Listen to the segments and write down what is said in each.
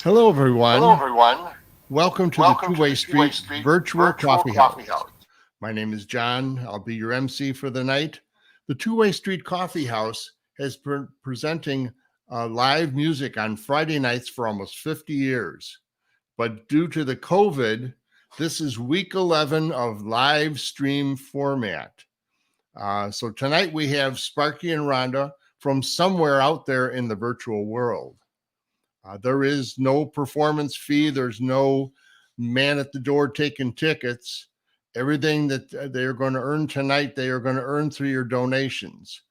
Hello, everyone. Hello, everyone. Welcome to Welcome the to Two-Way the Street, Two-Way Street Virtual Coffee Coffee House. House. My name is John. I'll be your MC for the night. The Two-Way Street Coffee House has been presenting live music on Friday nights for almost 50 years. But due to the COVID, this is week 11 of live stream format. So tonight we have Sparky and Rhonda from somewhere out there in the virtual world. There is no performance fee. There's no man at the door taking tickets. Everything that they're going to earn tonight, they are going to earn through your donations.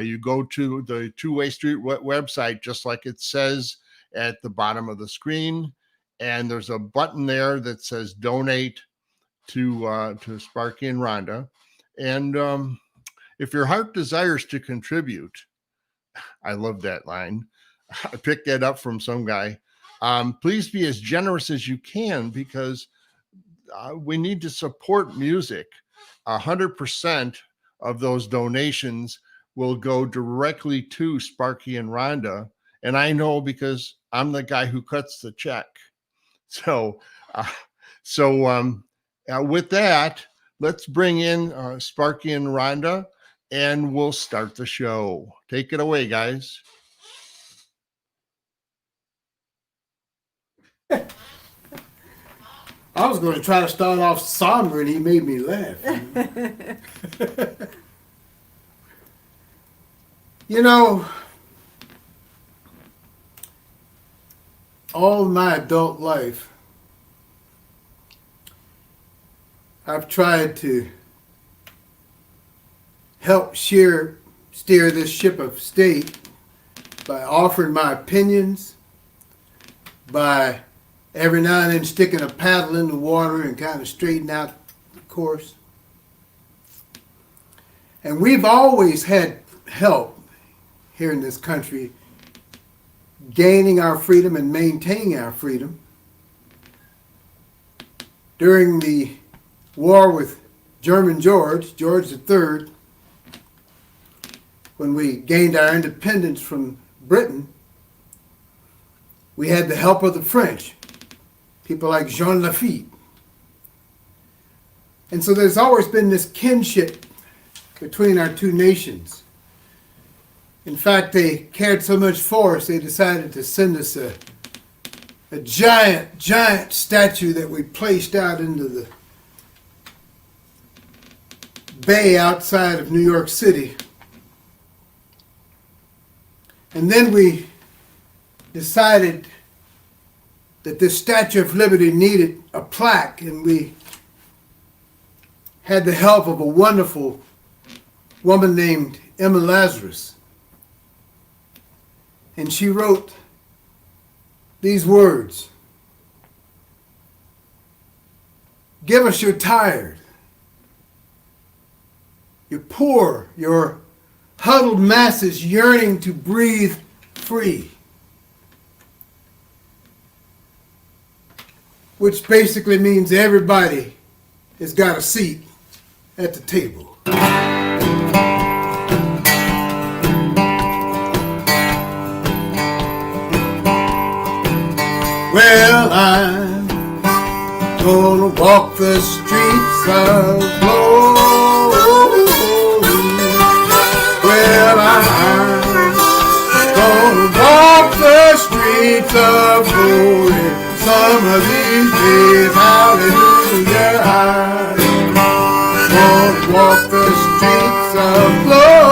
You go to the Two-Way Street website, just like it says at the bottom of the screen, and there's a button there that says donate to Sparky and Rhonda. And if your heart desires to contribute, I love that line. I picked that up from some guy. Please be as generous as you can because we need to support music. 100% of those donations will go directly to Sparky and Rhonda. And I know because I'm the guy who cuts the check. So with that, let's bring in Sparky and Rhonda and we'll start the show. Take it away, guys. I was going to try to start off somber and he made me laugh. You know, all my adult life, I've tried to help steer this ship of state by offering my opinions, by every now and then sticking a paddle in the water and kind of straighten out the course. And we've always had help here in this country gaining our freedom and maintaining our freedom. During the war with German George III, when we gained our independence from Britain, we had the help of the French, people like Jean Lafitte. And so there's always been this kinship between our two nations. In fact, they cared so much for us, they decided to send us a giant statue that we placed out into the bay outside of New York City. And then we decided that this Statue of Liberty needed a plaque, and we had the help of a wonderful woman named Emma Lazarus. And she wrote these words: "Give us your tired, your poor, your huddled masses yearning to breathe free." Which basically means everybody has got a seat at the table. Well, I'm gonna walk the streets of glory. Well, I'm gonna walk the streets of glory. Some of these days, hallelujah, I'm gonna walk the streets of glory.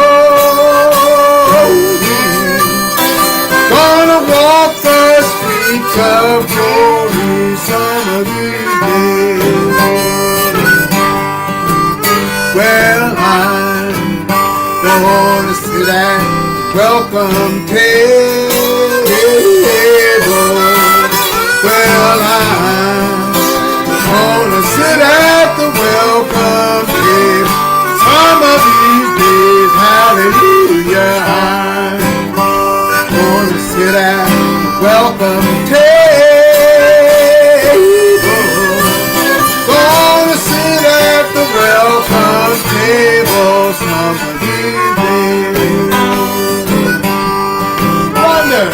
Gonna walk the streets of glory some of these days. Well, I'm gonna sit at the welcome table. Well, I'm gonna sit at the welcome table some of these days, hallelujah. I'm gonna sit at the welcome table. Gonna sit at the welcome table some of these days. Wonder.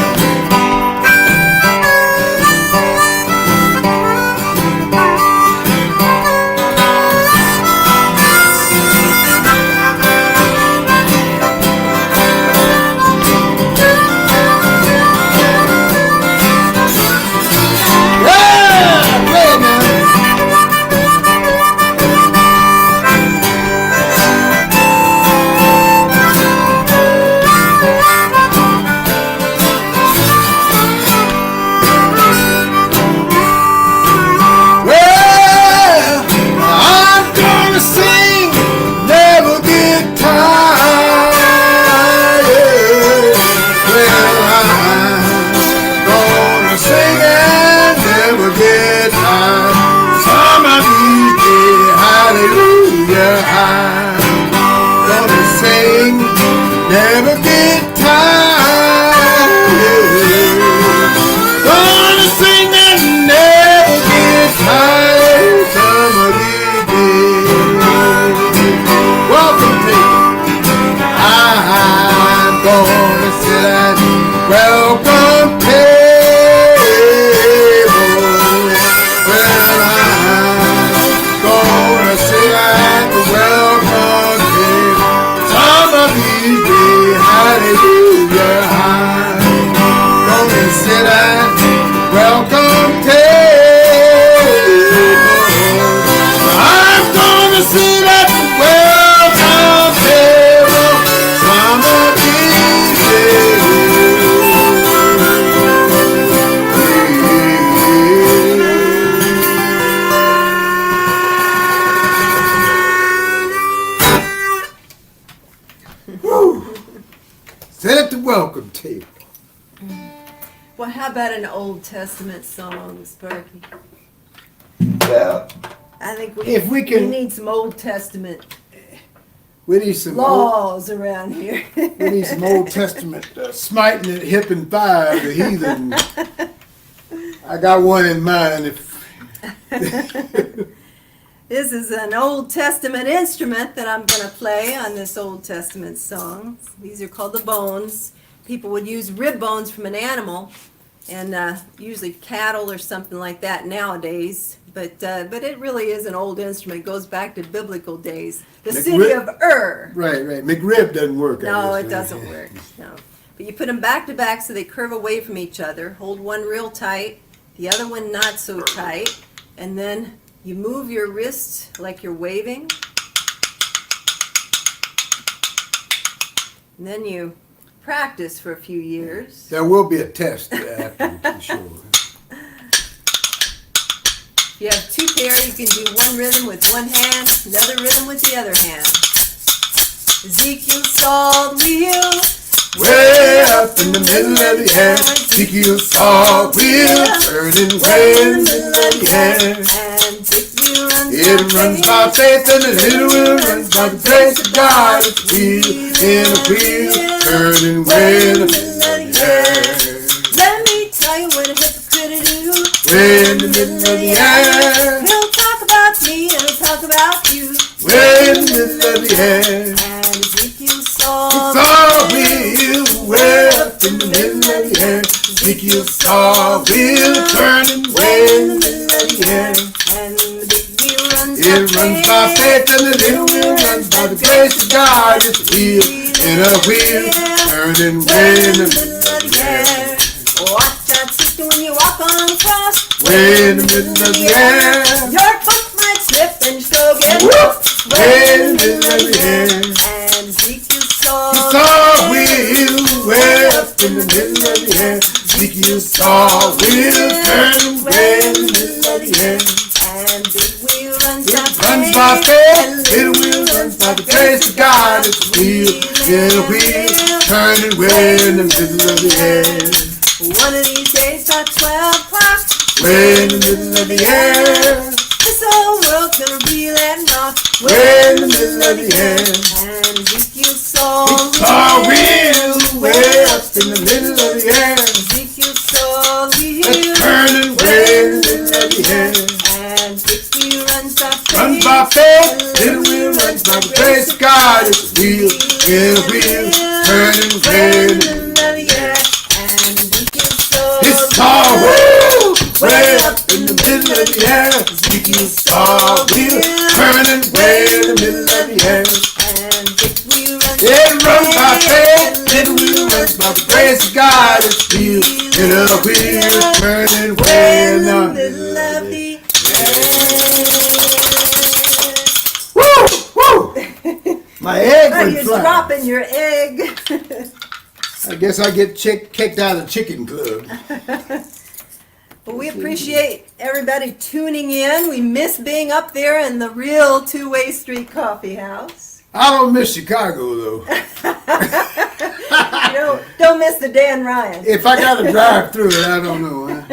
how about an Old Testament song, Sparky? Well, I think we need some Old Testament we need some laws around here. We need some Old Testament smiting at hip and thigh of the heathen. I got one in mind. This is an Old Testament instrument that I'm going to play on this Old Testament song. These are called the bones. People would use rib bones from an animal, and usually cattle or something like that nowadays. But it really is an old instrument. It goes back to biblical days. The city of Ur. Right. McRib doesn't work. No, it doesn't work. No. But you put them back to back so they curve away from each other. Hold one real tight, the other one not so tight, and then you move your wrist like you're waving. And then you practice for a few years. There will be a test after, for sure. If you have two pair, you can do one rhythm with one hand, another rhythm with the other hand. Ezekiel saw the wheel way up in the middle of the air. Ezekiel saw the wheel turning way in the middle of the air. It runs by faith and the little wheel runs by the grace of God. It's a wheel in a wheel turning way in the middle of the air. Let me tell you what a hypocrite do. Way in the middle of the air. He'll talk about me and he'll talk about you. Way in the middle of the air. And Ezekiel saw a wheel way up in the middle of the air. Ezekiel saw a wheel turning way in the middle of the air. And the big wheel runs It runs by faith and the little wheel runs by the grace of God. It's a wheel in a wheel turning way in the middle of the air. Watch out, sister, when you walk on the cross. Way in the middle of the air. Your foot might slip and your toe get Whoop! Way in the middle of the air. And Ezekiel saw a wheel way up in the middle of the air. Ezekiel saw a wheel turning way in the middle of the air. And big wheel runs By faith, little wheel runs by the grace of God. It's a wheel in a wheel turning way in the middle of the air. One of these days, about 12 o'clock, way in the middle of the air. this whole world's gonna reel and rock. Way in the middle of the air. And Ezekiel saw a wheel way up in the middle of the air. Ezekiel saw the wheel It's turning way in the middle of the air. And big wheel runs by faith. Runs by faith, little wheel runs by the grace of God. It's a wheel in a wheel turning way in the middle of the air. And Ezekiel saw It's tall, woo, way up in the middle of the air. Ezekiel saw a wheel turning way in the middle of the air. and big wheel runs It runs by faith, little wheel runs by the grace of God. It's a wheel in a wheel turning way in the middle of the Woo, woo! My egg Oh, went you're flying. dropping your egg. I guess I get kicked out of the chicken club. Well, we appreciate everybody tuning in. We miss being up there in the real Two-Way Street Coffee House. I don't miss Chicago though. Don't miss the Dan Ryan. If I got to drive through it, I don't know.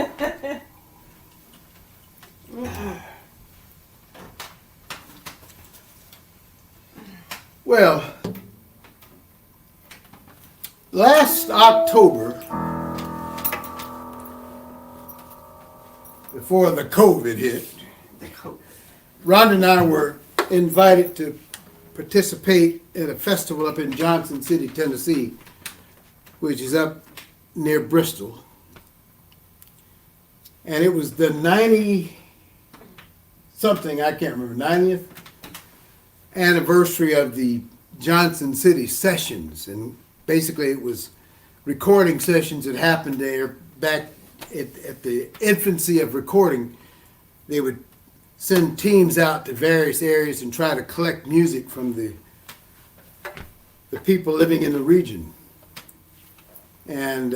Well, last October, before the COVID hit, Rhonda and I were invited to participate at a festival up in Johnson City, Tennessee, which is up near Bristol. And it was the 90-something, I can't remember, 90th anniversary of the Johnson City sessions. And basically it was recording sessions that happened there back at the infancy of recording. They would send teams out to various areas and try to collect music from the people living in the region. And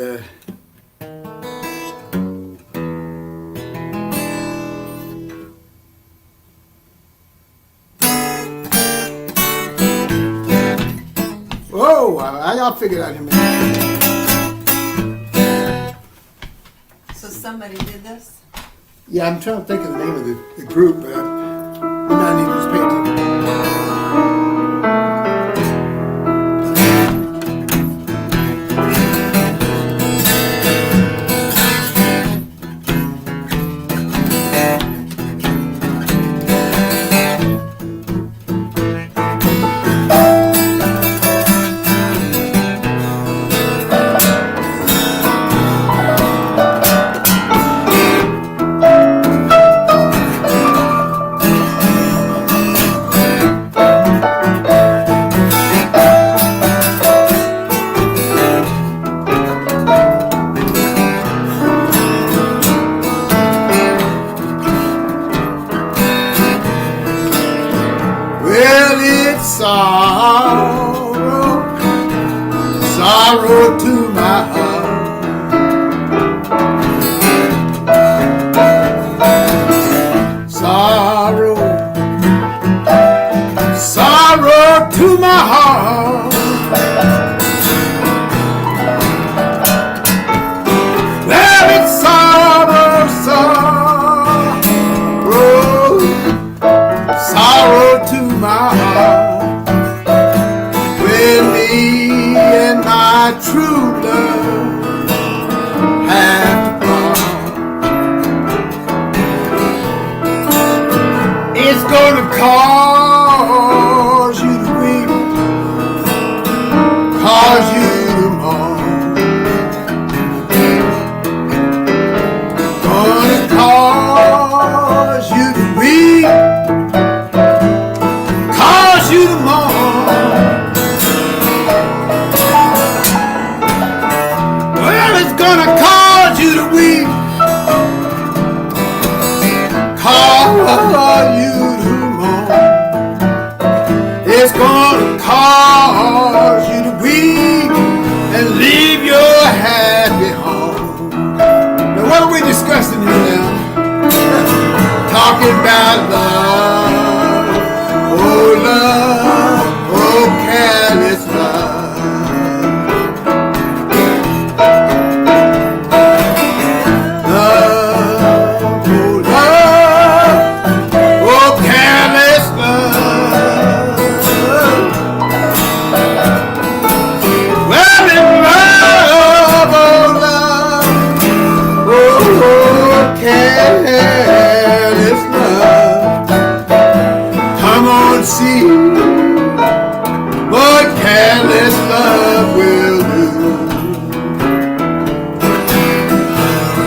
whoa, I figured out him. So somebody did this? Yeah, I'm trying to think of the name of the group, but you might need to just pay attention. Sorrow to my heart. Sorrow, sorrow to my heart. Well, it's sorrow, sorrow, sorrow to my heart. My true love have to part. It's gonna cause you to weep, cause you to mourn. Gonna cause you to weep, cause you to mourn. Gonna cause you to weep, cause you to mourn. It's gonna cause you to weep and leave your happy home. Now what are we discussing here now? Talking about love, oh careless love. See what careless love will do.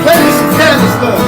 Play me some careless love.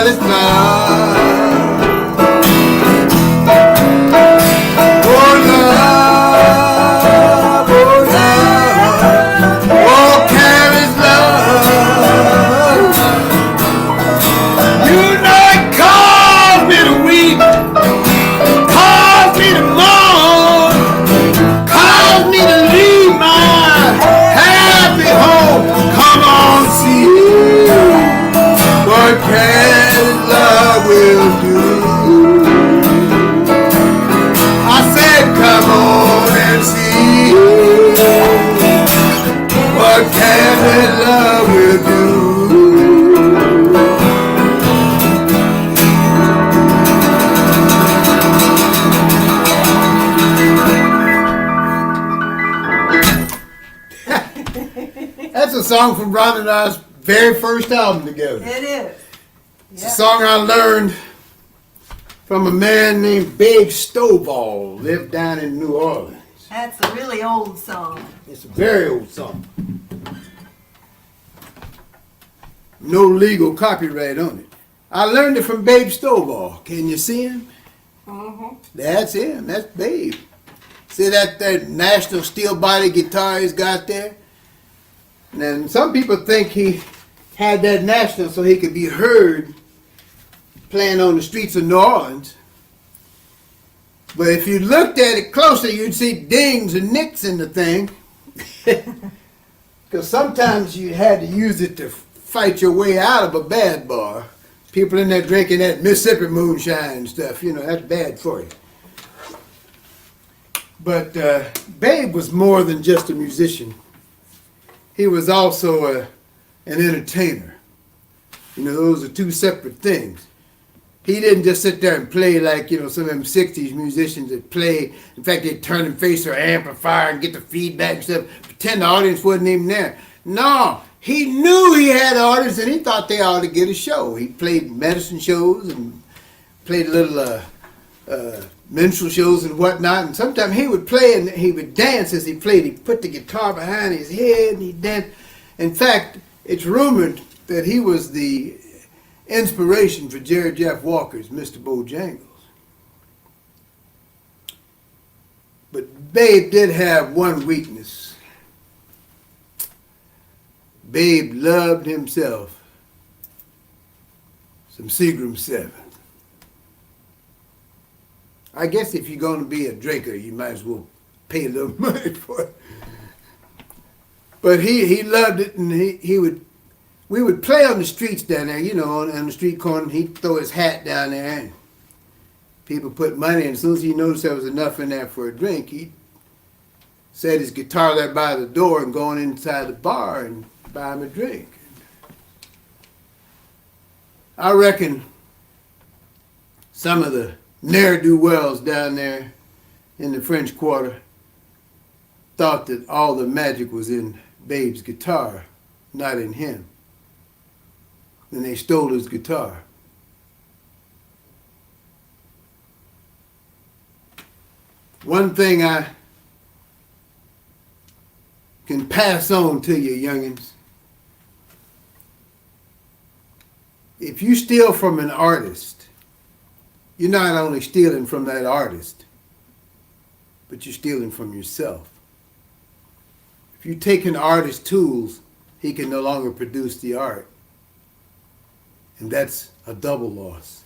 careless love. Oh love, oh careless love. You know it caused me to weep, caused me to mourn, caused me to leave my happy home. Come on, see what careless love will do. I said, come on and see what careless love will do. That's a song from Rhonda and I's very first album together. It is. It's a song I learned from a man named Babe Stovall, lived down in New Orleans. That's a really old song. It's a very old song. No legal copyright on it. I learned it from Babe Stovall. Can you see him? Mm-hmm. That's him. That's Babe. See that National Steel Body guitar he's got there? And some people think he had that National so he could be heard playing on the streets of New Orleans. But if you looked at it closer, you'd see dings and nicks in the thing. Because sometimes you had to use it to fight your way out of a bad bar. People in there drinking that Mississippi moonshine and stuff, you know, that's bad for you. But Babe was more than just a musician. He was also an entertainer. You know, those are two separate things. He didn't just sit there and play like, you know, some of them 60s musicians that play. In fact, they'd turn and face their amplifier and get the feedback and stuff, pretend the audience wasn't even there. No, he knew he had an audience and he thought they ought to get a show. He played medicine shows and played little minstrel shows and whatnot. And sometimes he would play and he would dance as he played. He put the guitar behind his head and he danced. In fact, it's rumored that he was the inspiration for Jerry Jeff Walker's Mr. Bojangles. But Babe did have one weakness. Babe loved himself some Seeger 7. I guess if you're going to be a drinker, you might as well pay a little money for it. But he loved it, and we would play on the streets down there, you know, on the street corner. He'd throw his hat down there, and people put money in. As soon as he noticed there was enough in there for a drink, he'd set his guitar there by the door and go on inside the bar and buy him a drink. I reckon some of the ne'er-do-wells down there in the French Quarter thought that all the magic was in Babe's guitar, not in him. And they stole his guitar. One thing I can pass on to you, youngins. If you steal from an artist, you're not only stealing from that artist, but you're stealing from yourself. If you take an artist's tools, he can no longer produce the art. And that's a double loss.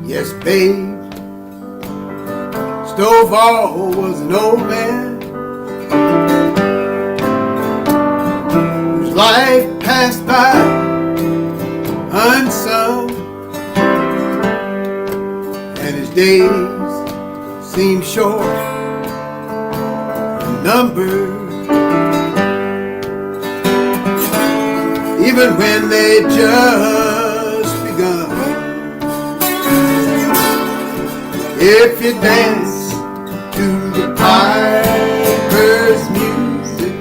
Yes, babe, Stovall was an old man whose life passed by unsung, and his days seemed short and numbered, even when they just begun. If you dance to the piper's music,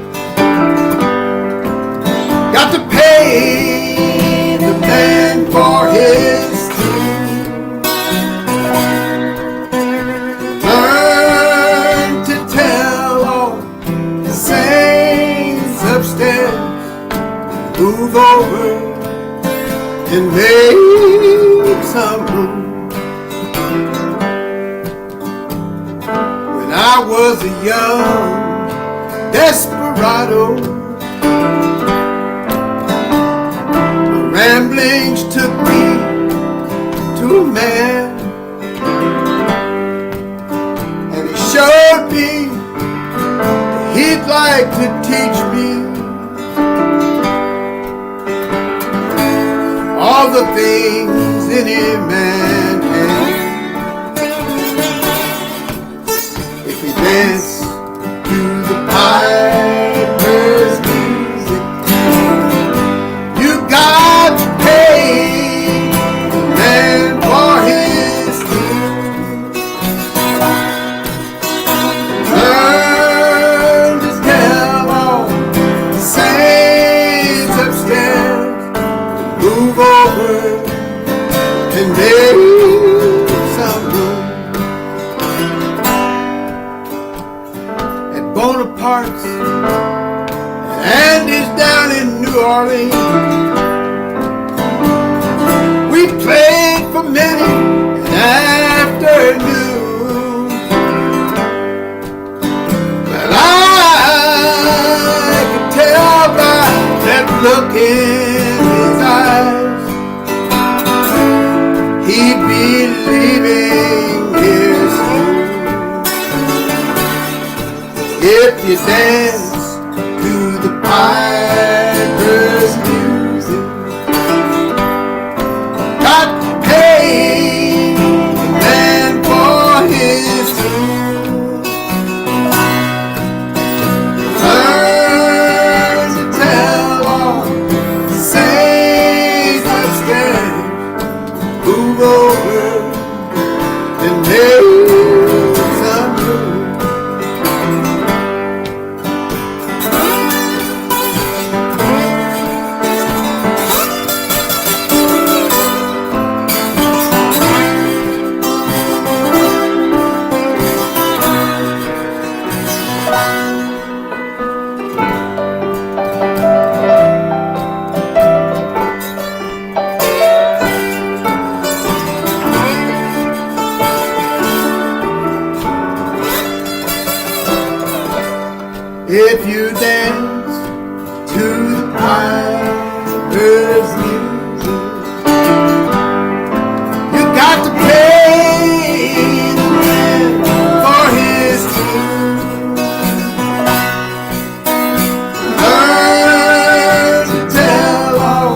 got to pay and make some room. When I was a young desperado, my ramblings took me to a man, and he showed me that he'd like to teach me all the things any man can. If he dance to the piper's music, you got to pay the man for his tune. Learn to tell all the saints upstairs, move over and make some room. At Bonaparte's and is down in New Orleans, we played for many an afternoon. But I could tell by that look in his eyes, he'd be leaving here soon. If you dance to the piper's music, got to pay the man for his tune. Learn to tell all the saints upstairs, move over and make some room. If you dance to the piper's music, you got to pay the man for his tune. Learn to tell all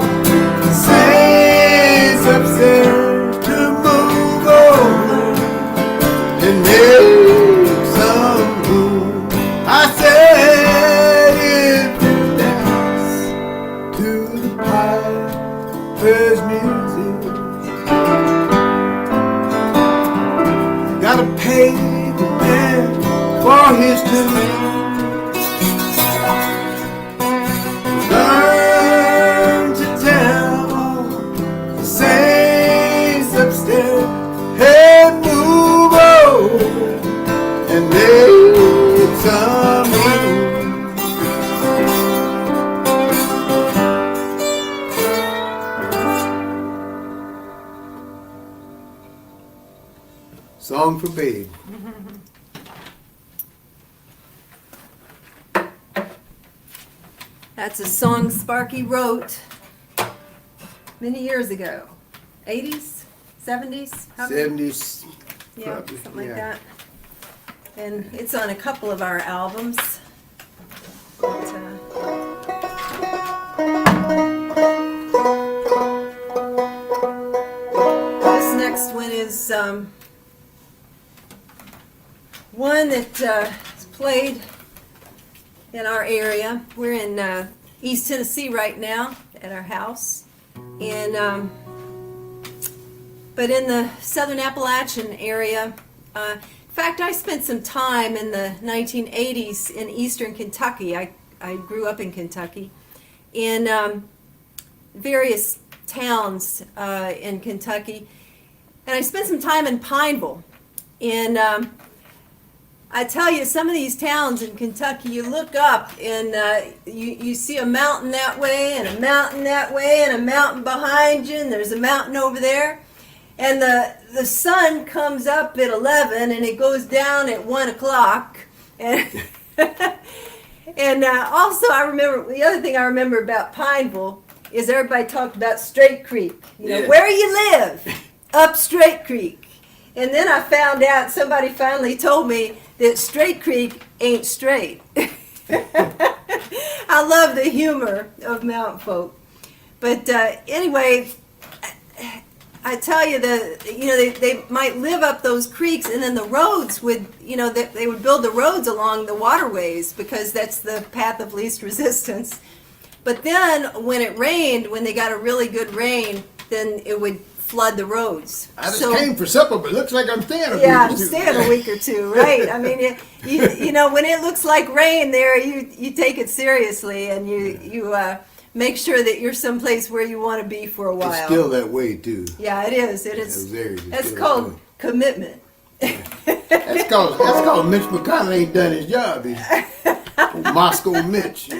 the saints upstairs to move over and make some room. I said if you dance to the piper's music, you gotta pay the man for his tune. Learn to tell all the saints upstairs, hey, move over and make some room. Song for Babe. That's a song Sparky wrote many years ago. 80s? 70s? How many? 70s. Yeah, probably, something like yeah. that. And it's on a couple of our albums. But, this next one is one that is played in our area. We're in East Tennessee right now at our house. And but in the southern Appalachian area, in fact, I spent some time in the 1980s in eastern Kentucky. I grew up in Kentucky, in various towns in Kentucky, and I spent some time in Pineville. And I tell you, some of these towns in Kentucky, you look up and you see a mountain that way and a mountain that way and a mountain behind you, and there's a mountain over there. And the sun comes up at 11 and it goes down at 1 o'clock. And, and also I remember, the other thing I remember about Pineville is everybody talked about Straight Creek. You know, where you live? Up Straight Creek. And then I found out, somebody finally told me that Straight Creek ain't straight. I love the humor of mountain folk. But anyway, I tell you, they might live up those creeks, and then the roads would, they would build the roads along the waterways because that's the path of least resistance. But then when it rained, when they got a really good rain, then it would flood the roads. I just came for supper, but it looks like I'm staying a week Yeah, or I'm two. staying a week or two, right? I mean, when it looks like rain there, you take it seriously, and you make sure that you're someplace where you want to be for a while. It's still that way too. Yeah, it is. That's called commitment. That's called Mitch McConnell ain't done his job. He's Moscow Mitch,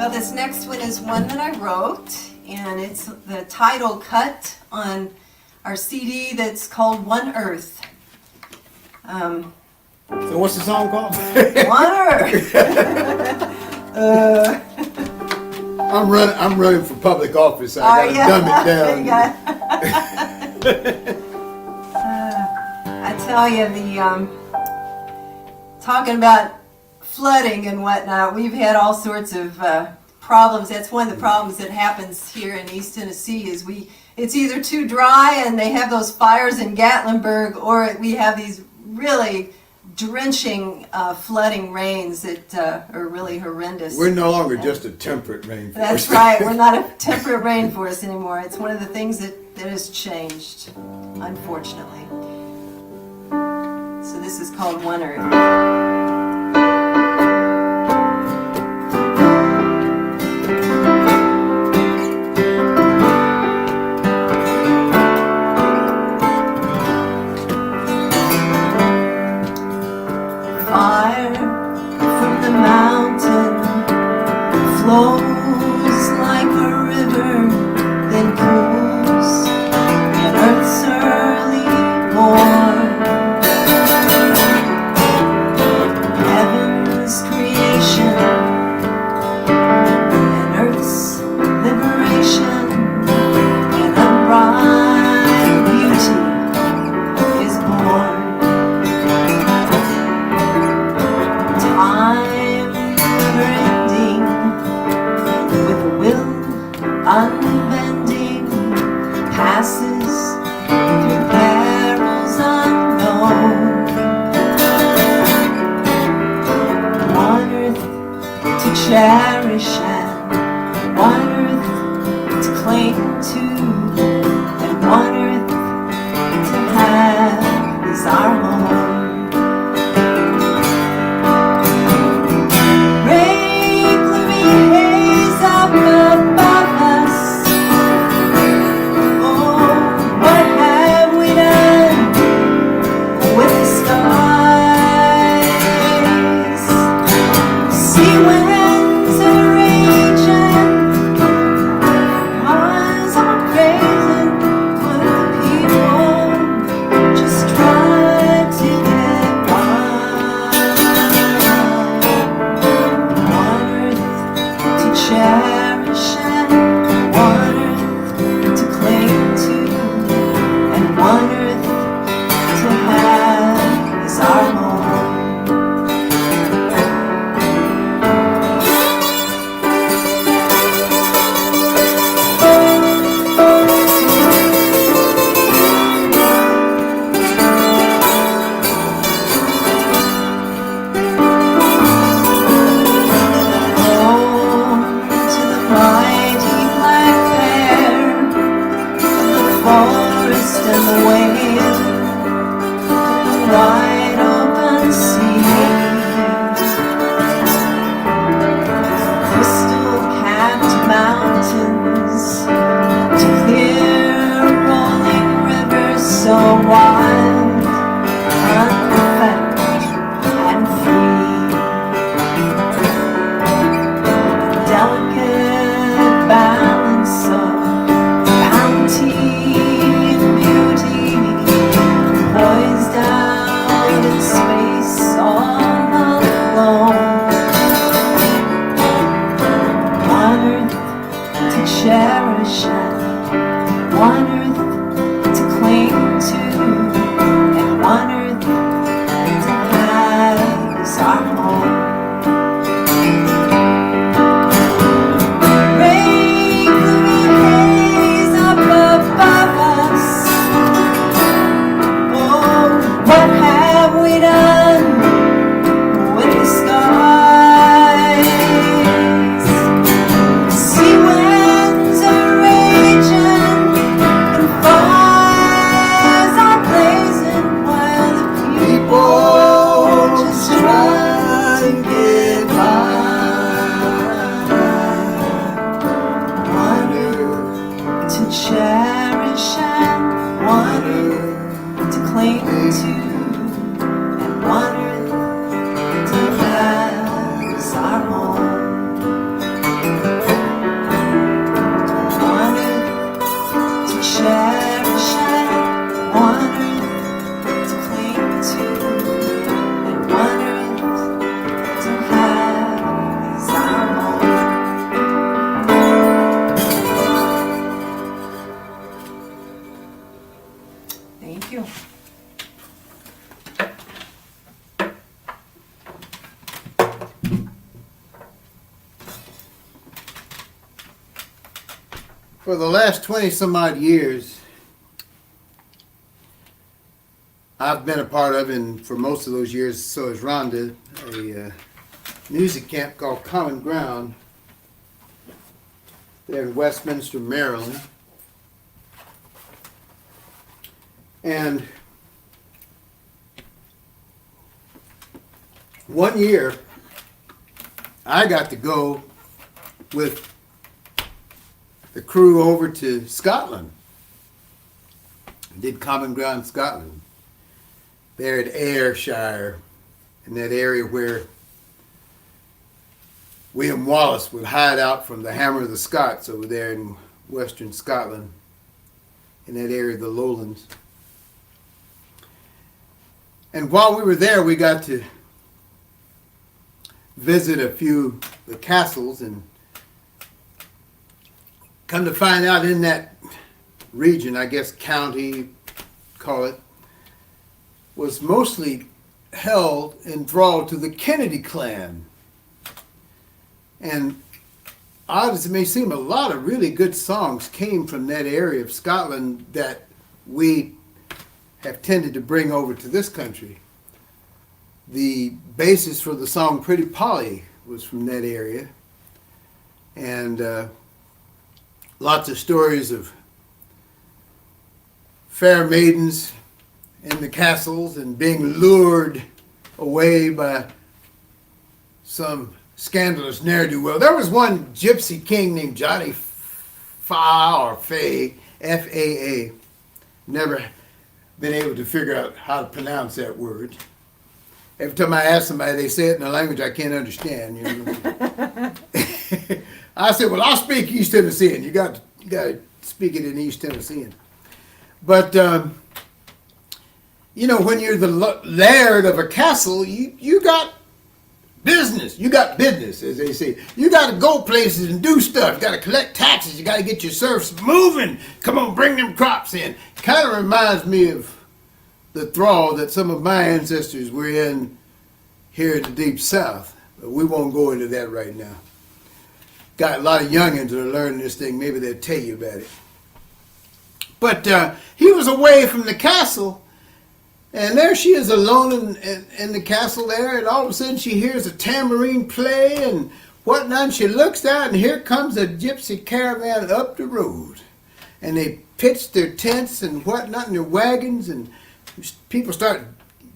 Well, this next one is one that I wrote, and it's the title cut on our CD that's called One Earth. So what's the song called? One Earth. I'm running for public office. So I gotta dumb it down. I tell you, talking about flooding and whatnot, we've had all sorts of problems. That's one of the problems that happens here in East Tennessee is it's either too dry and they have those fires in Gatlinburg, or we have these really drenching flooding rains that are really horrendous. We're no longer just a temperate rainforest. That's right. We're not a temperate rainforest anymore. It's one of the things that has changed, unfortunately. So this is called One Earth. Fire from the mountain flows like a cherish and one earth to cling to, and one earth to have is our home. Rain, gloomy haze up above us. Oh, what have we done with the skies? Sea winds are raging, ponds are crazy, but the people just try to get by. One earth to cherish and one earth to cling to, and one earth to have is our home. Home to the mighty black bear, the forest and the whale, the wide open sea, crystal-capped mountains, to clear rolling rivers so wide, unperfect and free. Delicate balance of bounty and beauty, poised out in space all alone. One earth to cherish and one earth to cling to, and one earth to have is our home. Rain, gloomy haze up above us. Oh, what have we done with the skies? Sea winds are raging and fires are blazing, while the people just try to get by. One earth to cherish and one earth to cling to, and one earth to have is our home. One earth to cherish and one earth to cling to, and one earth to have is our home. Thank you. For the last 20 some odd years, I've been a part of, and for most of those years, so has Rhonda, a music camp called Common Ground there in Westminster, Maryland. And one year, I got to go with the crew over to Scotland. I did Common Ground Scotland. There at Ayrshire, in that area where William Wallace would hide out from the Hammer of the Scots over there in western Scotland, in that area of the lowlands. And while we were there, we got to visit a few of the castles, and come to find out in that region, I guess county, call it, was mostly held in thrall to the Kennedy clan. And odd as it may seem, a lot of really good songs came from that area of Scotland that we have tended to bring over to this country. The basis for the song Pretty Polly was from that area. and lots of stories of fair maidens in the castles and being lured away by some scandalous ne'er-do-well. There was one gypsy king named Johnny Fay, F-A-A. Never been able to figure out how to pronounce that word. Every time I ask somebody, they say it in a language I can't understand. You know? I said, well, I'll speak East Tennessean. You got to speak it in East Tennessean. But, you know, when you're the laird of a castle, you got business. You got business, as they say. You got to go places and do stuff. You got to collect taxes. You got to get your serfs moving. Come on, bring them crops in. Kind of reminds me of the thrall that some of my ancestors were in here in the Deep South. But we won't go into that right now. Got a lot of youngins that are learning this thing. Maybe they'll tell you about it. But he was away from the castle, and there she is alone in the castle there, and all of a sudden she hears a tambourine play and whatnot, and she looks out, and here comes a gypsy caravan up the road. And they pitch their tents and whatnot in their wagons, and people start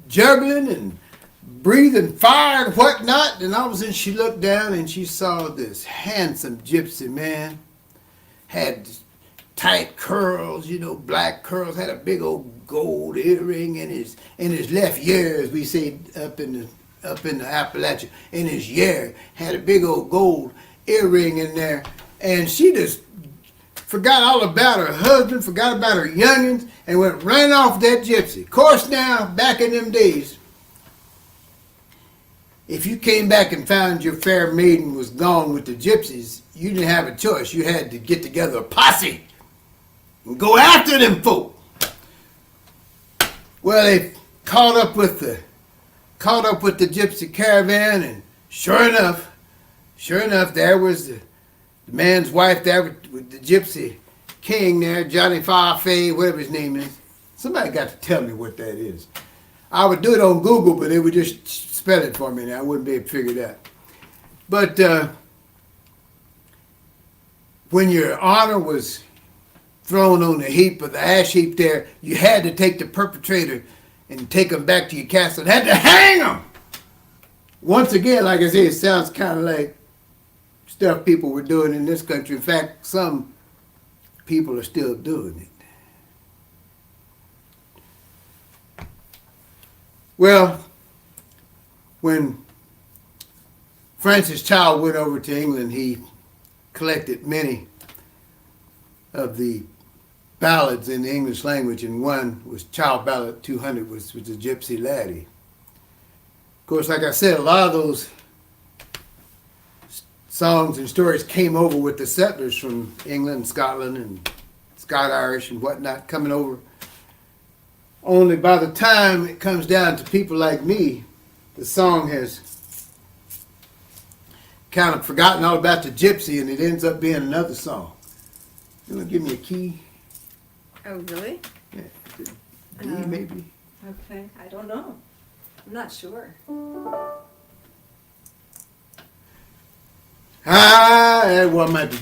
juggling and breathing fire and whatnot, and all of a sudden she looked down and she saw this handsome gypsy man, had tight curls, you know, black curls, had a big old gold earring in his left ear, as we say up in the Appalachia, in his ear, had a big old gold earring in there, and she just forgot all about her husband, forgot about her youngins, and went right off that gypsy. Of course now, back in them days, if you came back and found your fair maiden was gone with the gypsies, you didn't have a choice. You had to get together a posse and go after them folk. Well, they caught up with the gypsy caravan, and sure enough, there was the man's wife there with the gypsy king there, Johnny Fay, whatever his name is. Somebody got to tell me what that is. I would do it on Google, but they would just spell it for me, and I wouldn't be able to figure it out. But when your honor was thrown on the heap of the ash heap there, you had to take the perpetrator and take him back to your castle and had to hang him. Once again, like I say, it sounds kind of like stuff people were doing in this country. In fact, some people are still doing it. Well, when Francis Child went over to England, he collected many of the ballads in the English language, and one was Child Ballad 200, which was the Gypsy Laddie. Of course, like I said, a lot of those songs and stories came over with the settlers from England, Scotland, and Scot-Irish and whatnot coming over. Only by the time it comes down to people like me, the song has kind of forgotten all about the gypsy, and it ends up being another song. You want to give me a key? Oh, really? Yeah, D maybe. Okay, I don't know. I'm not sure. I might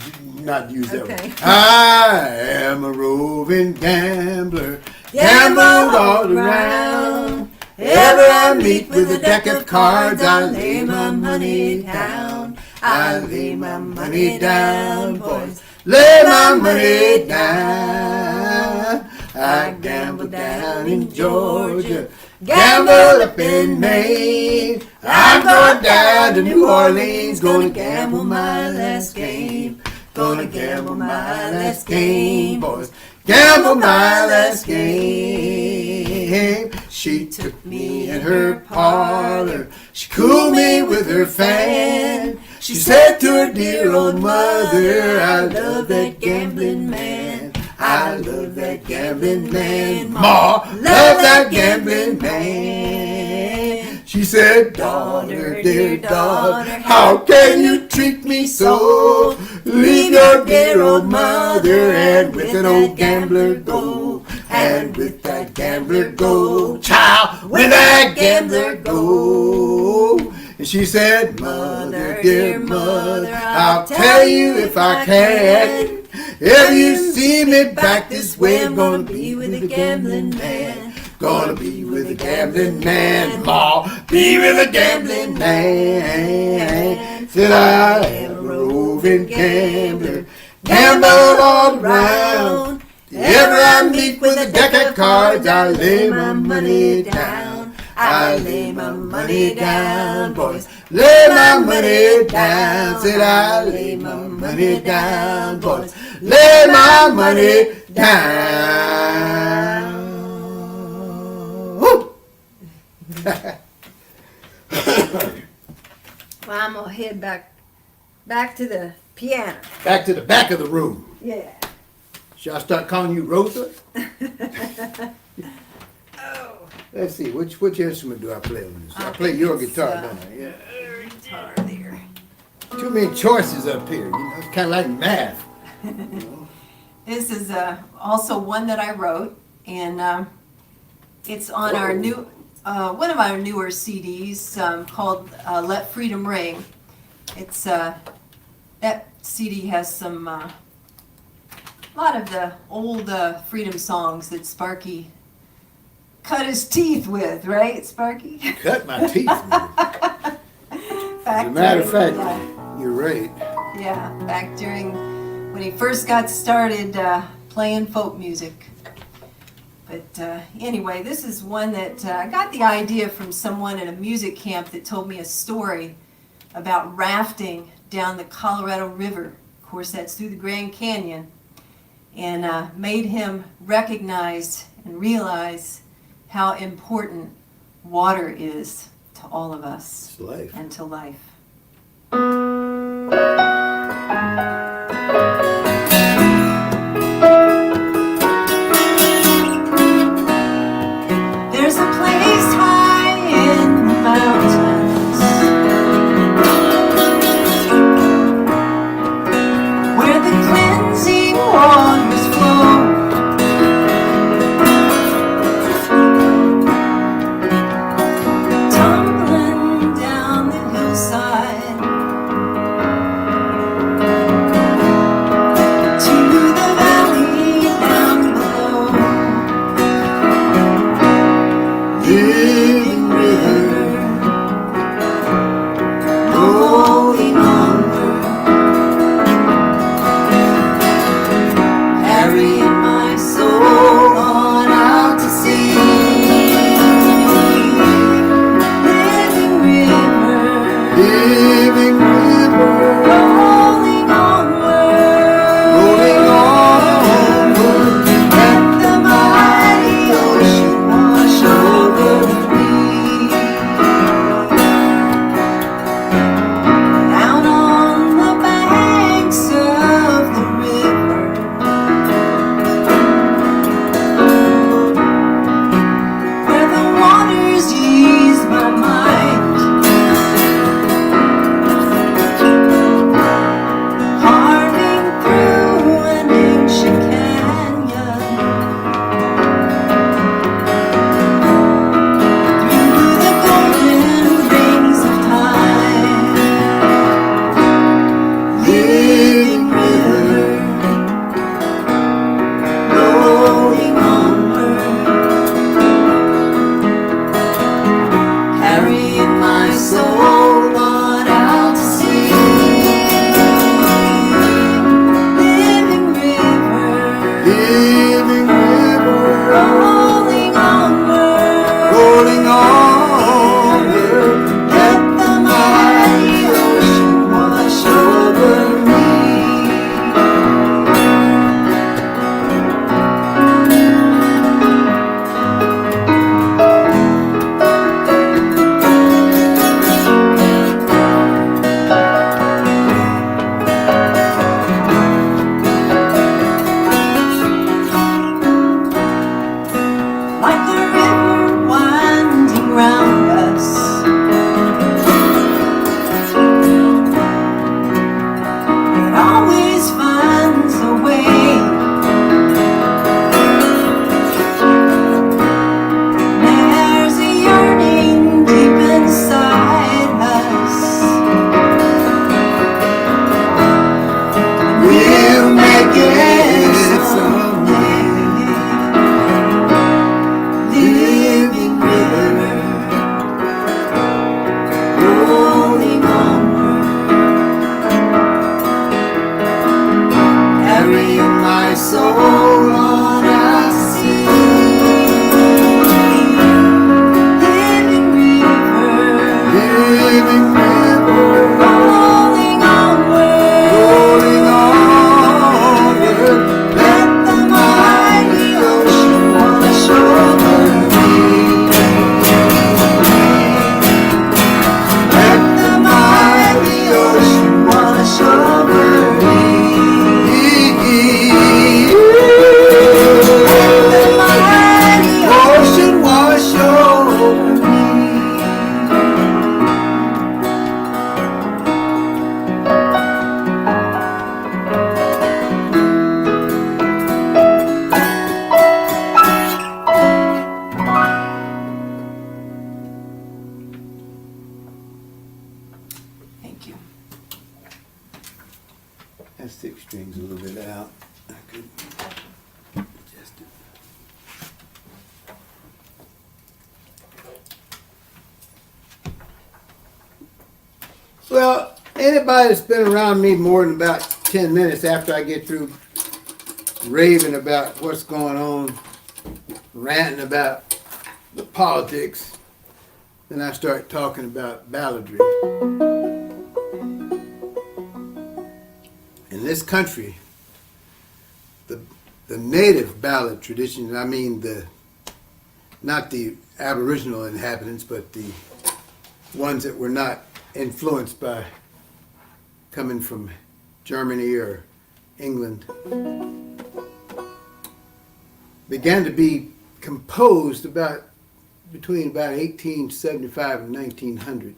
not use that Okay. one. I am a roving gambler, gambled all around. Ever I meet with a deck of cards, I lay my money down. I lay my money down, boys. Lay my money down. I gamble down in Georgia, gamble up in Maine. I'm going down to New Orleans, gonna gamble my last game. Gonna gamble my last game, boys. Gamble my last game. She took me in her parlor. She cooled me with her fan. She said to her dear old mother, I love that gambling man. I love that gambling man. Ma, love that gambling man. She said, daughter, dear daughter, how can you treat me so? Leave your dear old mother and with an old gambler go. And with that gambler go. Child, with that gambler go. And she said, Mother, dear mother, I'll tell you if I can. If you see me back this way, I'm gonna be with a gambling man. Gonna be with a gambling man, Ma. Be with a gambling man. Said I am a roving gambler, gamble all around. Ever I meet with a deck of cards, I lay my money down. I lay my money down, boys. Lay my money down. Said I lay my money down, boys. Lay my money down. Woo! Well, I'm gonna head back to the piano. Back to the back of the room. Yeah. Shall I start calling you Rosa? Oh. Let's see, which instrument do I play on this? I play think your it's, guitar, don't I? Yeah. Guitar there. Too many choices up here. You know, it's kind of like math. This is also one that I wrote, and it's on our new one of our newer CDs called "Let Freedom Ring." It's that CD has some a lot of the old freedom songs that Sparky cut his teeth with, right, Sparky? Cut my teeth with it. As a matter of fact, you're right. Yeah, back during when he first got started playing folk music. But anyway, this is one that I got the idea from someone at a music camp that told me a story about rafting down the Colorado River. Of course, that's through the Grand Canyon. And made him recognize and realize how important water is to all of us. It's life. And to life. There's a place high in the mountains where the cleansing waters flow. Tumbling down the hillside That six strings a little bit out. I could adjust it. Well, anybody that's been around me more than about 10 minutes after I get through raving about what's going on, ranting about the politics, then I start talking about balladry. In this country, the native ballad tradition, I mean not the Aboriginal inhabitants, but the ones that were not influenced by coming from Germany or England, began to be composed between about 1875 and 1900.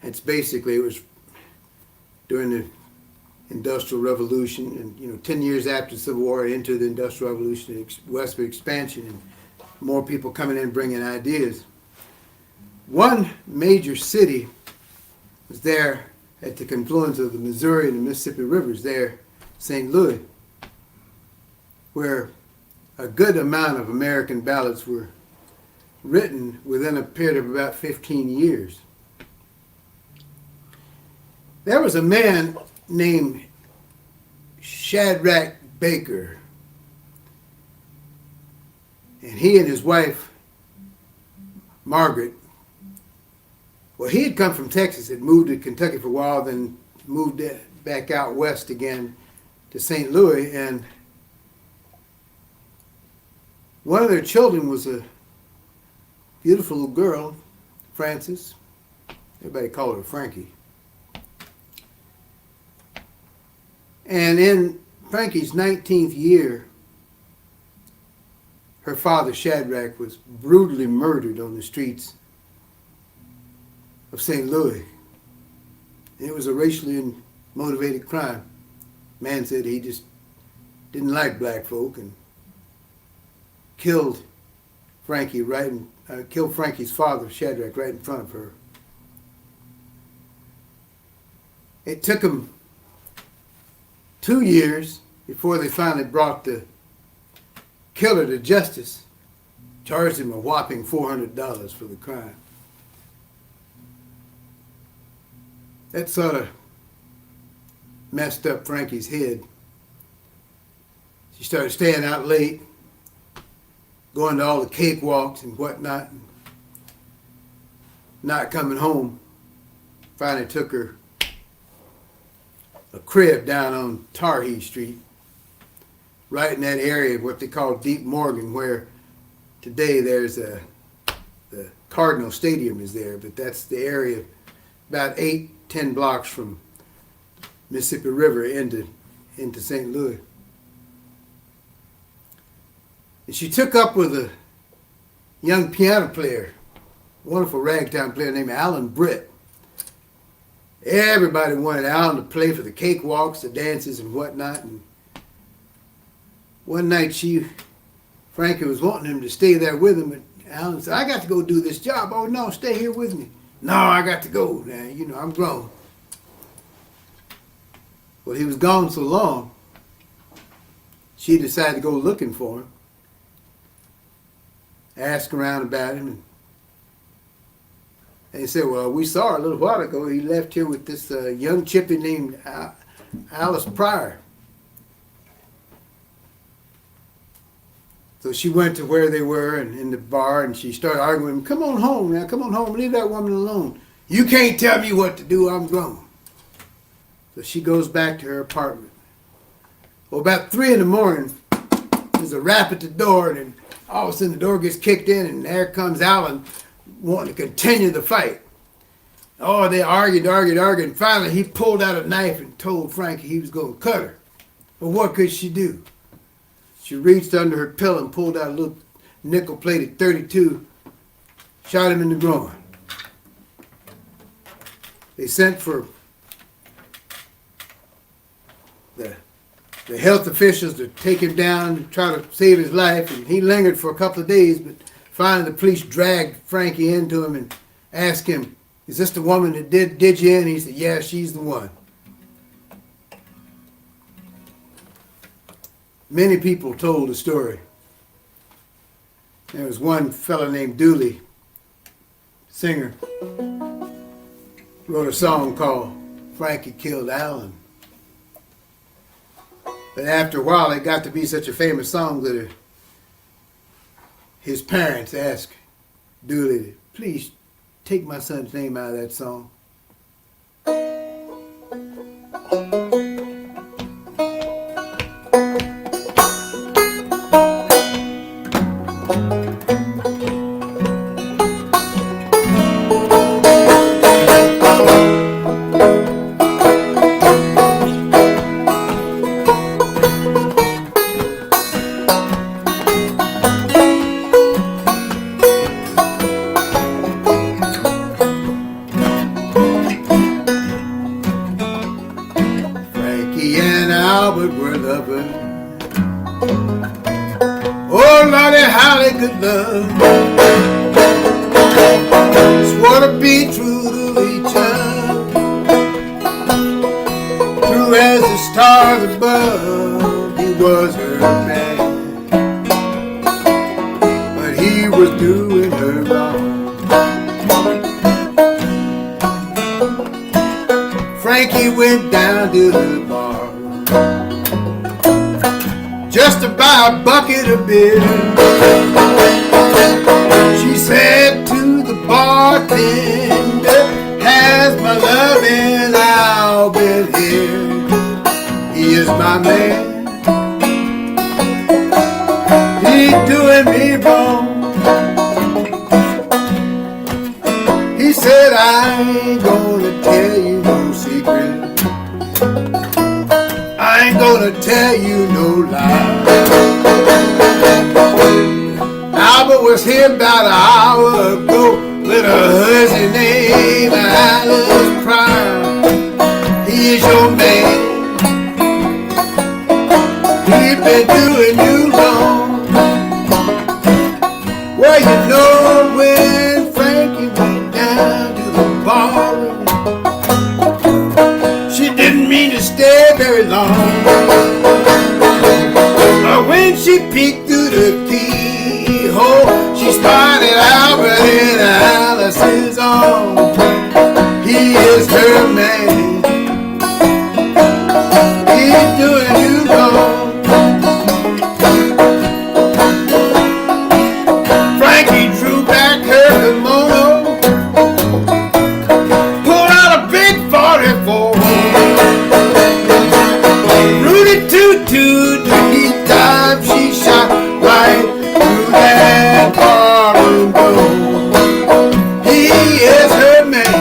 It was during the Industrial Revolution, and 10 years after the Civil War, into the Industrial Revolution, westward expansion, and more people coming in bringing ideas. One major city was there at the confluence of the Missouri and the Mississippi rivers there, St. Louis, where a good amount of American ballads were written within a period of about 15 years. There was a man named Shadrach Baker, and he and his wife, Margaret, well, he had come from Texas, had moved to Kentucky for a while, then moved back out west again to St. Louis, and one of their children was a beautiful little girl, Frances. Everybody called her Frankie. And in Frankie's 19th year, her father, Shadrach, was brutally murdered on the streets of St. Louis. It was a racially motivated crime. Man said he just didn't like black folk and killed killed Frankie's father, Shadrach, right in front of her. It took him 2 years before they finally brought the killer to justice, charged him a whopping $400 for the crime. That sort of messed up Frankie's head. She started staying out late, going to all the cakewalks and whatnot, and not coming home. Finally took her a crib down on Tarhee Street, right in that area of what they call Deep Morgan, where today there's the Cardinal Stadium is there, but that's the area about 8-10 blocks from Mississippi River into St. Louis. And she took up with a young piano player, wonderful ragtime player named Alan Britt. Everybody wanted Alan to play for the cakewalks, the dances, and whatnot. And one night Frankie was wanting him to stay there with him, but Alan said, "I got to go do this job." "Oh, no, stay here with me." "No, I got to go. Now, I'm grown." Well, he was gone so long, she decided to go looking for him, ask around about him, and they said, "Well, we saw her a little while ago. He left here with this young chippy named Alice Pryor." So she went to where they were and in the bar, and she started arguing with him. "Come on home now, come on home. Leave that woman alone. You can't tell me what to do. I'm grown." So she goes back to her apartment. Well, about 3 a.m, there's a rap at the door, and then all of a sudden the door gets kicked in, and there comes Alan wanting to continue the fight. Oh, they argued, and finally he pulled out a knife and told Frankie he was going to cut her. But what could she do? She reached under her pillow and pulled out a little nickel-plated .32, shot him in the groin. They sent for the health officials to take him down and try to save his life, and he lingered for a couple of days, but finally the police dragged Frankie into him and asked him, "Is this the woman that did you in?" He said, "Yeah, she's the one." many people told the story. There was one fellow named Dooley, singer, wrote a song called Frankie Killed Alan. But after a while, it got to be such a famous song that his parents asked Dooley to please take my son's name out of that song. Good love, swore to be true to each other, true as the stars above. He was her man, but he was doing her wrong. Frankie went down to the bar just to buy a bucket of beer. She said to the bartender, has my loving now been here? He is my man, he's doing me wrong. He said, I ain't gonna tell you no secret, I ain't gonna tell you no lie. Albert was here about an hour ago with a hussy named Alice Prime. He is your man, he's been doing you wrong. Well, you know when Frankie went down to the bar, she didn't mean to stay very long. But when she peeked through the keyhole, she spotted Albert in Alice's arms. He is her man, he's doing you wrong. Frankie drew back her kimono, pulled out a big 44. Rudy toot-toot, the time she shot right through that bar window. He is her man,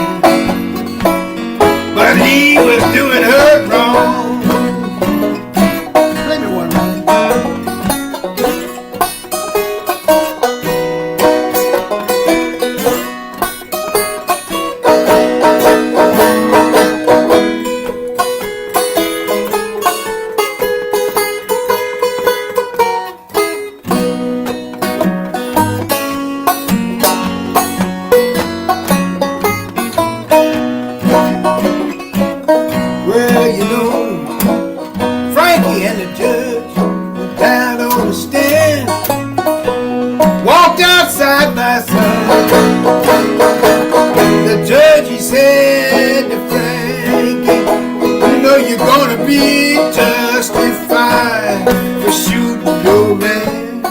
but he was doing her wrong. Play me one, man. Well, you know, Frankie and the judge went down on the stand, walked out side by side. The judge, he said to Frankie, you know you're gonna be justified for shooting your man.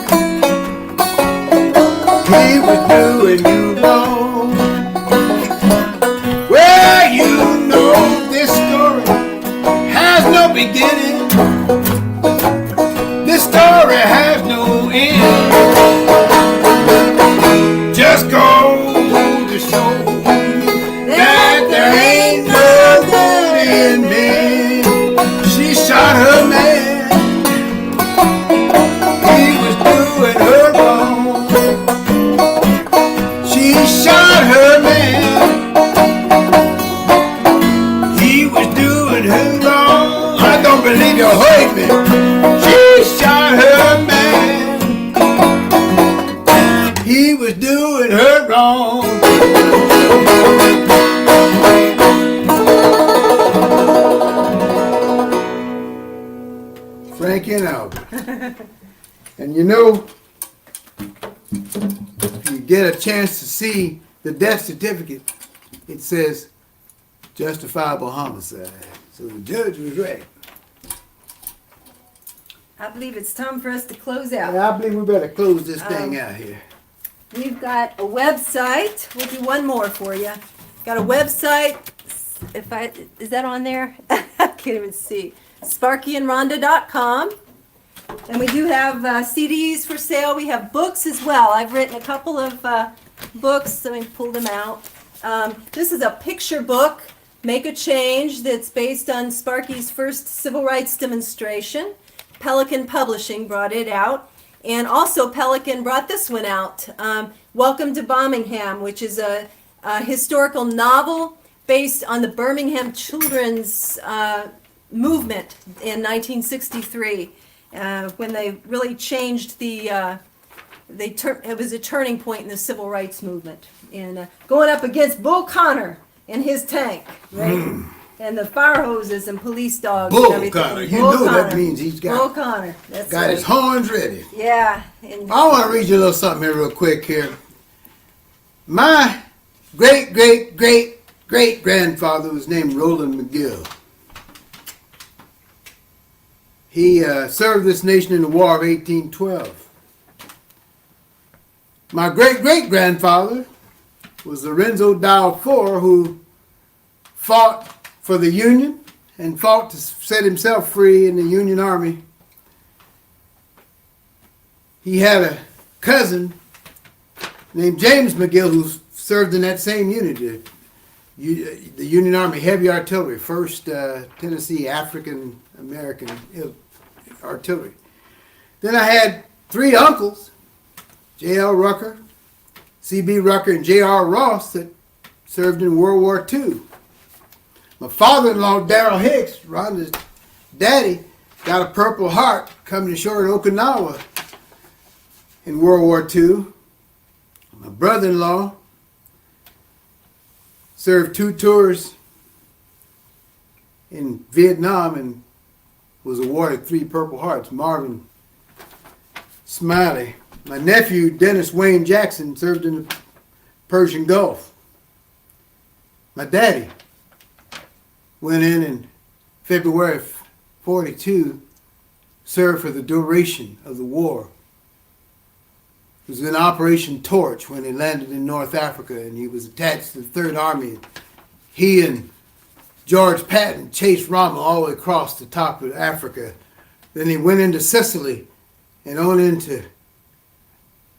He was doing you wrong. Well, you know this story has no beginning, this story has no end. Just goes to show that there ain't no good in men. She shot her man, he was doing her wrong. She shot her man, he was doing her wrong. I don't believe you heard me. She shot her man, he was doing her wrong. Frankie Ken Albert. And you know, if you get a chance to see the death certificate, it says justifiable homicide. So the judge was right. I believe it's time for us to close out. And I believe we better close this thing out here. We've got a website. We'll do one more for you. Got a website. Is that on there? I can't even see. SparkyandRhonda.com. And we do have CDs for sale. We have books as well. I've written a couple of books. Let me pull them out. This is a picture book, Make a Change, that's based on Sparky's first civil rights demonstration. Pelican Publishing brought it out. And also Pelican brought this one out, Welcome to Birmingham, which is a historical novel based on the Birmingham children's movement in 1963, when they really changed it was a turning point in the civil rights movement. And going up against Bull Connor and his tank, right? And the fire hoses and police dogs Bull and everything. Connor. You Bull know Connor. that means he's Bull got Connor. That's his right. horns ready. Yeah. And I want to read you a little something here real quick here. My great-great-great-great-grandfather was named Roland McGill. He served this nation in the War of 1812. My great-great-grandfather was Lorenzo Balfour, who fought for the Union and fought to set himself free in the Union Army. He had a cousin named James McGill who served in that same unit, the Union Army Heavy Artillery, 1st Tennessee African American Artillery. Then I had 3 uncles, J.L. Rucker, C.B. Rucker, and J.R. Ross, that served in World War II. My father-in-law, Darrell Hicks, Rhonda's daddy, got a Purple Heart coming ashore in Okinawa in World War II. My brother-in-law served 2 tours in Vietnam and was awarded 3 Purple Hearts. Marvin Smiley. My nephew, Dennis Wayne Jackson, served in the Persian Gulf. My daddy went in February of 42, served for the duration of the war. It was in Operation Torch when he landed in North Africa, and he was attached to the 3rd Army. He and George Patton chased Rommel all the way across the top of Africa. Then he went into Sicily and on into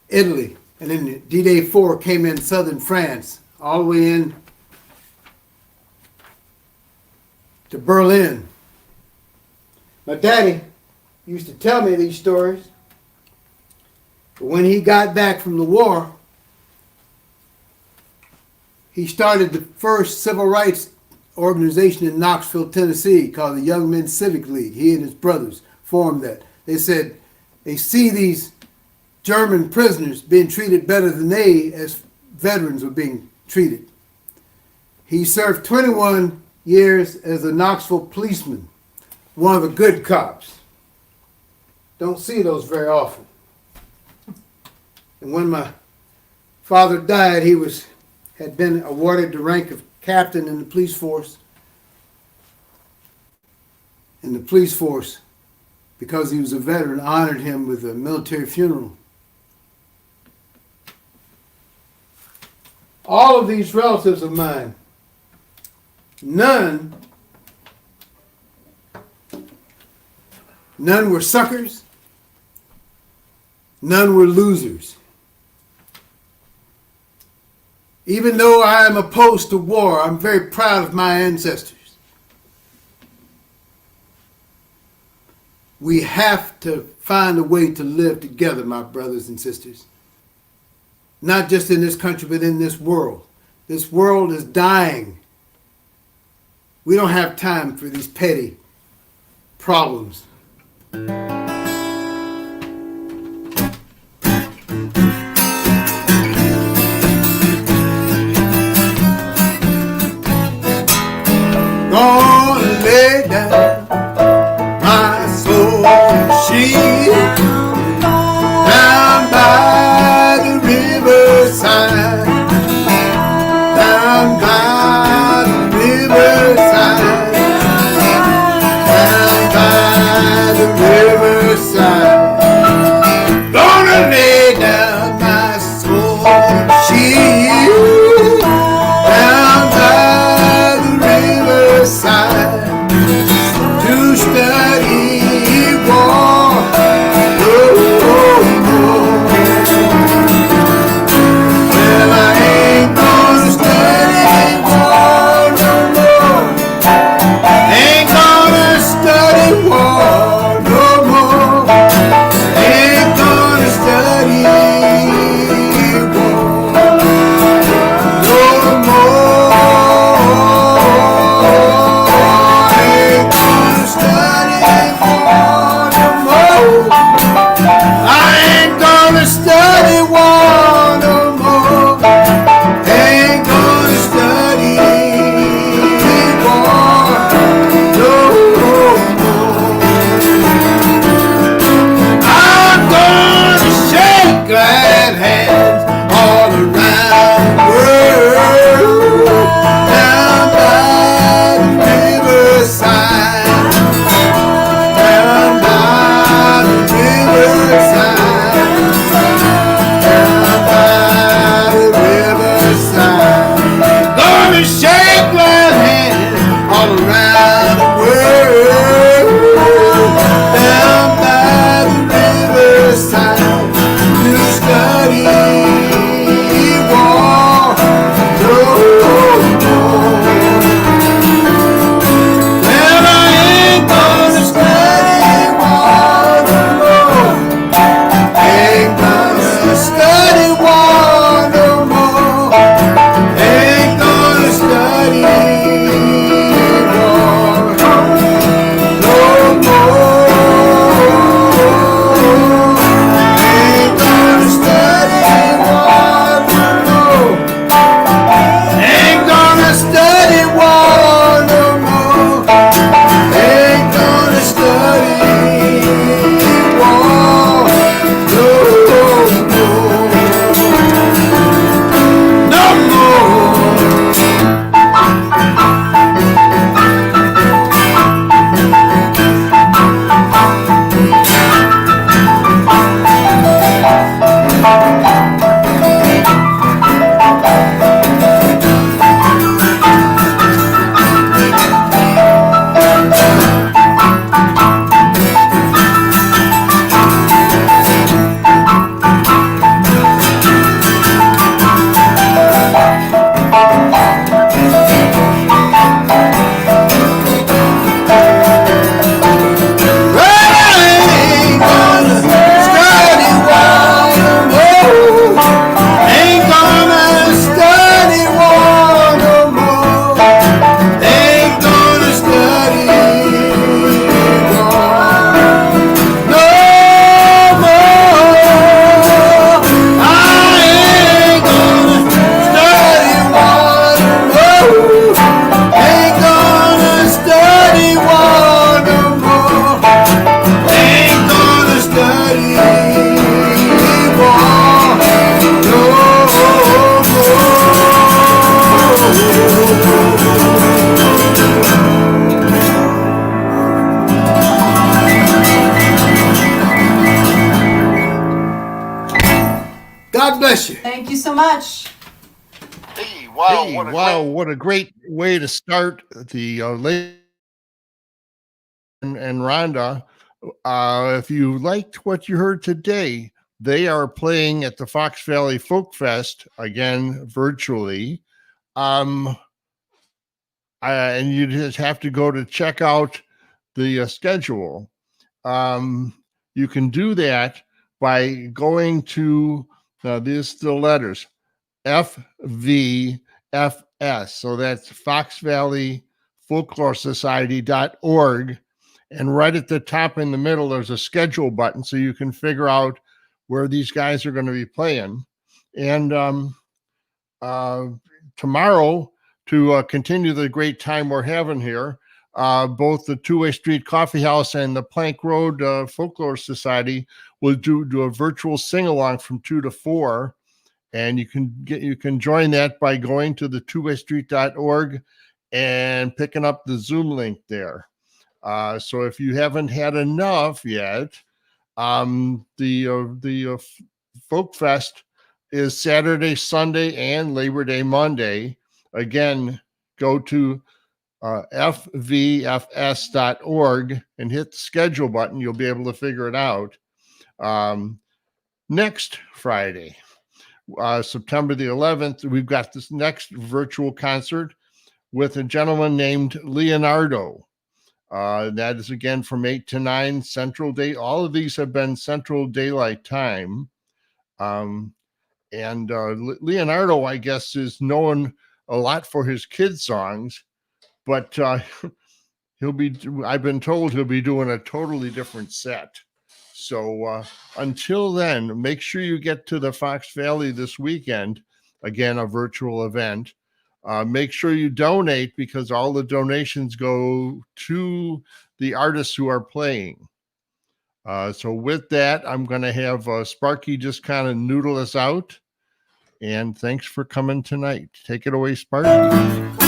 Italy. And then D-Day 4 came in southern France, all the way in to Berlin. My daddy used to tell me these stories. But when he got back from the war, he started the first civil rights organization in Knoxville, Tennessee, called the Young Men's Civic League. He and his brothers formed that. They said they see these German prisoners being treated better than they, as veterans, were being treated. He served 21 years as a Knoxville policeman, one of the good cops. Don't see those very often. And when my father died, he had been awarded the rank of captain in the police force. And the police force, because he was a veteran, honored him with a military funeral. All of these relatives of mine, none were suckers, none were losers. Even though I am opposed to war, I'm very proud of my ancestors. We have to find a way to live together, my brothers and sisters. Not just in this country, but in this world. This world is dying. We don't have time for these petty problems. Gonna lay down my soul and bless you. Thank you so much. Hey, wow, what a great way to start the late and Rhonda. If you liked what you heard today, they are playing at the Fox Valley Folk Fest again virtually. And you just have to go to check out the schedule. You can do that by going to these the letters FVFS. So that's Fox Valley Folklore Society.org. And right at the top in the middle, there's a schedule button so you can figure out where these guys are going to be playing. And tomorrow, to continue the great time we're having here, both the Two-Way Street Coffee House and the Plank Road Folklore Society will do a virtual sing-along from 2 to 4. And you can join that by going to the twowaystreet.org and picking up the Zoom link there. So if you haven't had enough yet, the Folk Fest is Saturday, Sunday, and Labor Day Monday. Again, go to fvfs.org and hit the schedule button. You'll be able to figure it out. Next Friday, September the 11th, we've got this next virtual concert with a gentleman named Leonardo. That is again from 8 to 9 Central Day. All of these have been Central Daylight Time. Leonardo, I guess, is known a lot for his kids' songs, but I've been told he'll be doing a totally different set. So until then, make sure you get to the Fox Valley this weekend. Again, a virtual event. Make sure you donate because all the donations go to the artists who are playing. So with that, I'm going to have Sparky just kind of noodle us out. And thanks for coming tonight. Take it away, Sparky.